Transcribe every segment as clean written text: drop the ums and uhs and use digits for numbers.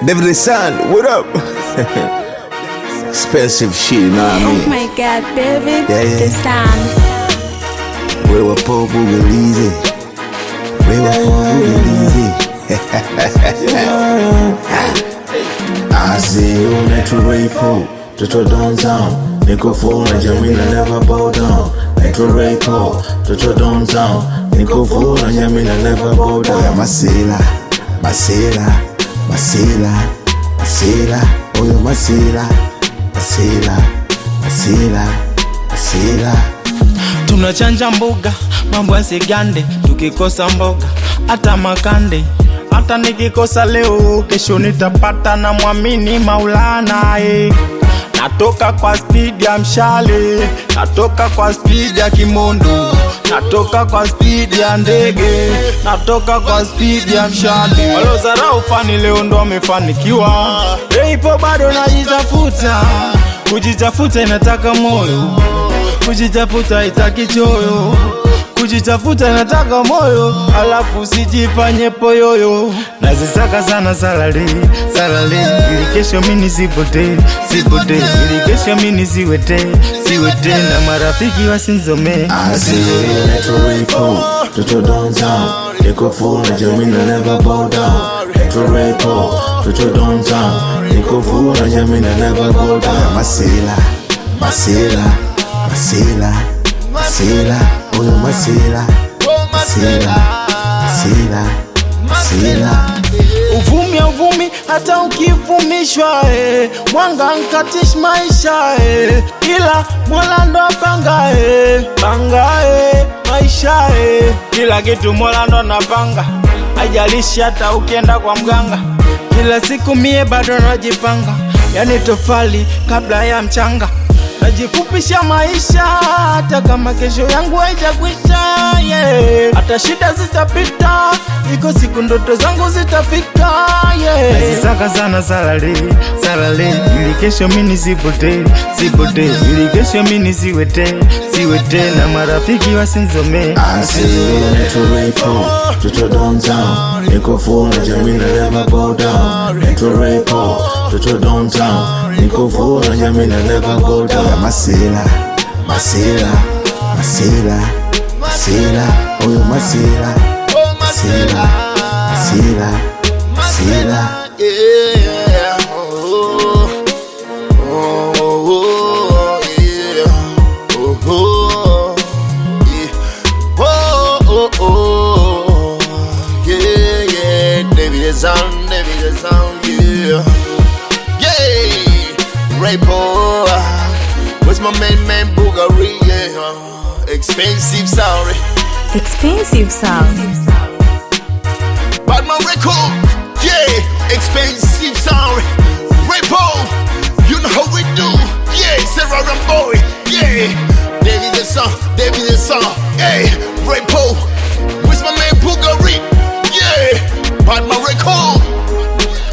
David the Sun, what up? Expensive shit, you know what I mean? Oh my God, David the Sun. Wewe po Bugalizi, wewe po Bugalizi. I say you metro rapo, toto downtown. Niko full na Jamila never bow down. Metro rapo, toto downtown. Niko full na Jamila never bow down. Oya Masela, Masela, Masela, Masela. Oya Masela, Masela, Masela, Masela. Tunachanja mboga, mambo yasigande. Tukikosa mboga, hata makande. Hata nikikosa leo, kesho nitapata na muamini Maulana. Natoka kwa speed ya mshale, natoka kwa speed ya kimondo, natoka kwa speed ya ndege, natoka kwa speed ya mshale. Walozarau fani leo ndo wamefanikiwa. Ipo bado najitafuta, kujitafuta inataka moyo, kujitafuta itaki choyo, kujitafuta inataka moyo, alafu usijifanye poyoyo. Nazisaka sana salary, salary, ili kesho mini zipote, zipote, ili kesho mini ziwete, ziwete, na marafiki wasinzome. I see you metro rapo, toto downtown. Niko full na Jamila never bow down. Metro rapo, toto downtown. Niko full na Jamila never bow down. Masela, Masela, Masela, Masela. Oya Masela, Masela, Masela, Masela. Uvumi uvumi hata ukivumishwa, mwanga nkatish maisha, ila Mola ndo apanga, panga maisha, kila kitu Mola ndo anapanga. Haijalishi hata ukienda kwa mganga, kila siku mie bado najipanga. Yani tofali kabla ya mchanga, najifupisha maisha hata kama kesho yangu haijakwisha, hata shida zitapita, iko siku ndoto zangu zitafika, Nazisaka sana salary, salary, ili kesho mini zipote, zipote, ili kesho mini ziwete, ziwete, na marafiki wasinzome. I see you metro rapo, toto downtown. Niko full na Jamila never bow down. Metro rapo, toto downtown. Niko full na Jamila never bow down. Oya Masela, Masela, Masela, Masela. Oya Masela, Masela, Masela, Masela. Yeah, oh, oh, oh, yeah, oh, oh, yeah, oh, oh, oh, yeah, yeah, David the Sun, David the Sun, yeah, yeah, rapo, where's my man Bugari, yeah, expensive sound, Expensive sound. but my record, yeah, expensive sound, rapo, you know how we do, yeah, Sarah and boy, yeah, David the Sun, hey, rapo, where's my man Bugari, yeah, but my record,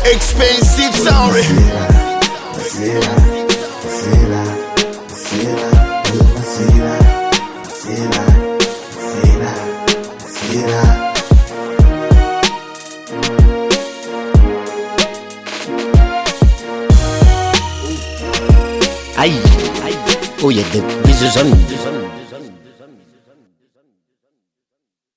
expensive sound, Masela, Masela, Masela, Oya Masela, Masela, Masela, Masela. Aïe, oh, il y a des bisous.